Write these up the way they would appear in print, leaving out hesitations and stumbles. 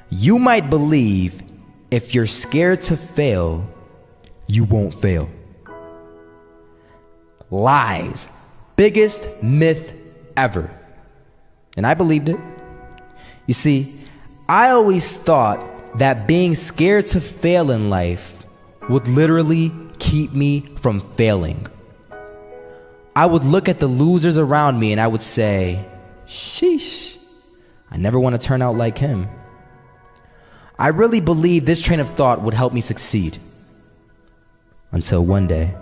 You might believe if you're scared to fail, you won't fail. Lies. Biggest myth ever. And I believed it. You see, I always thought that being scared to fail in life would literally keep me from failing. I would look at the losers around me and I would say, sheesh, I never want to turn out like him. I really believed this train of thought would help me succeed. Until one day,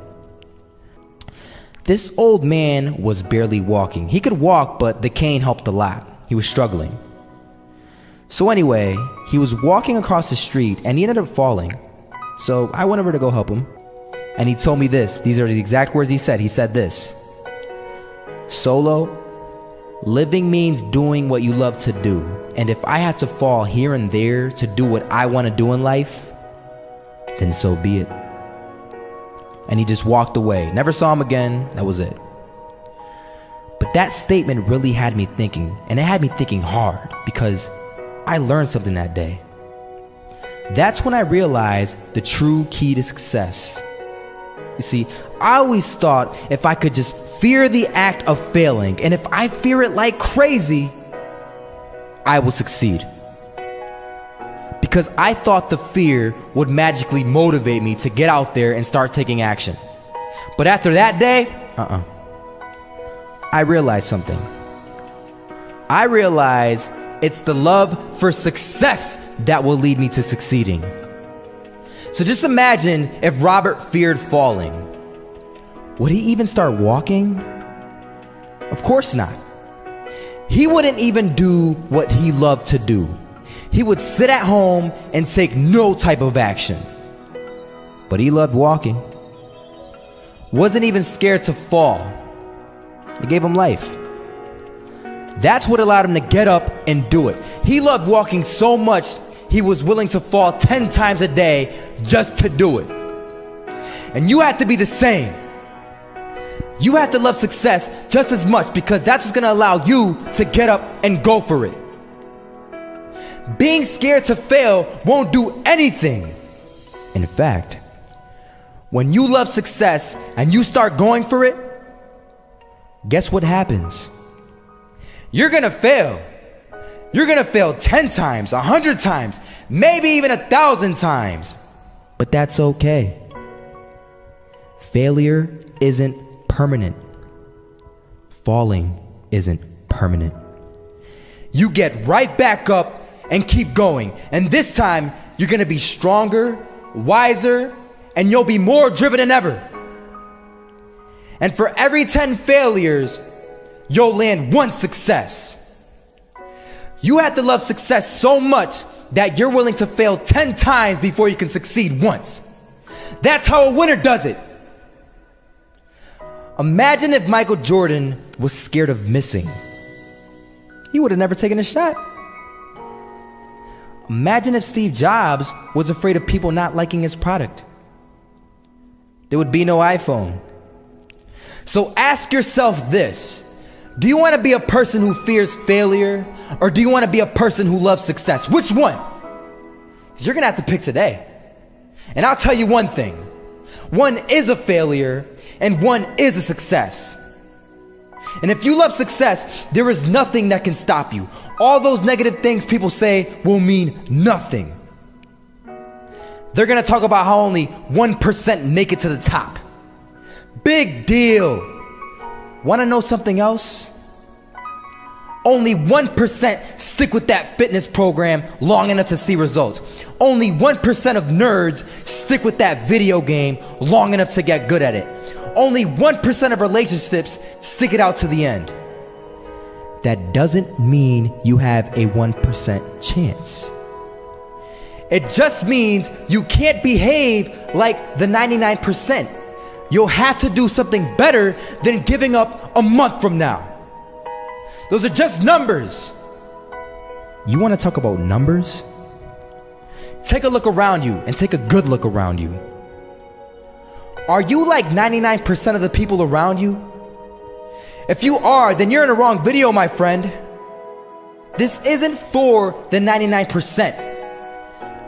this old man was barely walking. He could walk, but the cane helped a lot. He was struggling. So anyway, he was walking across the street and he ended up falling. So I went over to go help him. And he told me this. These are the exact words he said. He said this: Solo, living means doing what you love to do. And if I have to fall here and there to do what I want to do in life, then so be it. And he just walked away. Never saw him again. That was it. But that statement really had me thinking, and it had me thinking hard, because I learned something that day. That's when I realized the true key to success. You see, I always thought if I could just fear the act of failing, and if I fear it like crazy, I will succeed. Because I thought the fear would magically motivate me to get out there and start taking action. But after that day, I realized something. I realized it's the love for success that will lead me to succeeding. So just imagine if Robert feared falling. Would he even start walking? Of course not. He wouldn't even do what he loved to do. He would sit at home and take no type of action. But he loved walking. Wasn't even scared to fall. It gave him life. That's what allowed him to get up and do it. He loved walking so much, he was willing to fall 10 times a day just to do it. And you have to be the same. You have to love success just as much, because that's what's going to allow you to get up and go for it. Being scared to fail won't do anything. In fact, when you love success and you start going for it, guess what happens? You're gonna fail. You're gonna fail 10 times, 100 times, maybe even 1,000 times. But that's okay. Failure isn't permanent. Falling isn't permanent. You get right back up and keep going. And this time, you're gonna be stronger, wiser, and you'll be more driven than ever. And for every 10 failures, you'll land one success. You have to love success so much that you're willing to fail 10 times before you can succeed once. That's how a winner does it. Imagine if Michael Jordan was scared of missing. He would have never taken a shot. Imagine if Steve Jobs was afraid of people not liking his product. There would be no iPhone. So ask yourself this: do you want to be a person who fears failure, or do you want to be a person who loves success? Which one? Because you're going to have to pick today. And I'll tell you one thing: one is a failure and one is a success. And if you love success, there is nothing that can stop you. All those negative things people say will mean nothing. They're going to talk about how only 1% make it to the top. Big deal. Want to know something else? Only 1% stick with that fitness program long enough to see results. Only 1% of nerds stick with that video game long enough to get good at it. Only 1% of relationships stick it out to the end. That doesn't mean you have a 1% chance. It just means you can't behave like the 99%. You'll have to do something better than giving up a month from now. Those are just numbers. You want to talk about numbers? Take a look around you and take a good look around you. Are you like 99% of the people around you? If you are, then you're in the wrong video, my friend. This isn't for the 99%.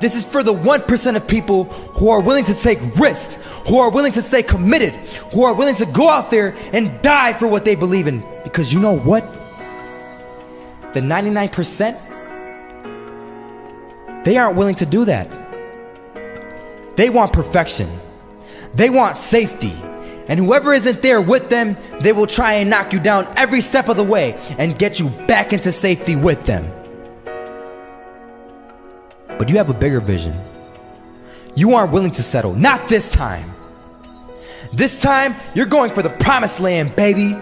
This is for the 1% of people who are willing to take risks, who are willing to stay committed, who are willing to go out there and die for what they believe in. Because you know what? The 99%, they aren't willing to do that. They want perfection. They want safety. And whoever isn't there with them, they will try and knock you down every step of the way and get you back into safety with them. But you have a bigger vision. You aren't willing to settle. Not this time. This time, you're going for the promised land, baby.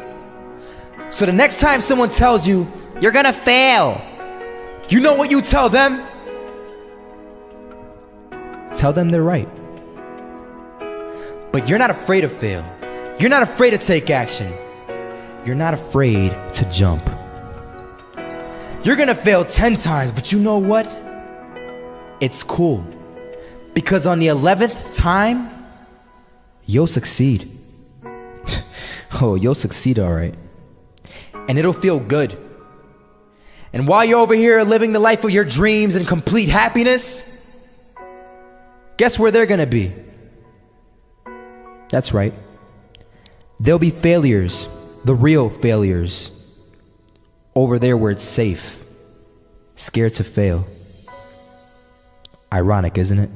So the next time someone tells you, you're gonna fail, you know what you tell them? Tell them they're right. But you're not afraid to fail. You're not afraid to take action. You're not afraid to jump. You're gonna fail 10 times, but you know what? It's cool. Because on the 11th time, you'll succeed. Oh, you'll succeed, all right. And it'll feel good. And while you're over here living the life of your dreams and complete happiness, guess where they're gonna be? That's right. They'll be failures, the real failures, over there where it's safe, scared to fail. Ironic, isn't it?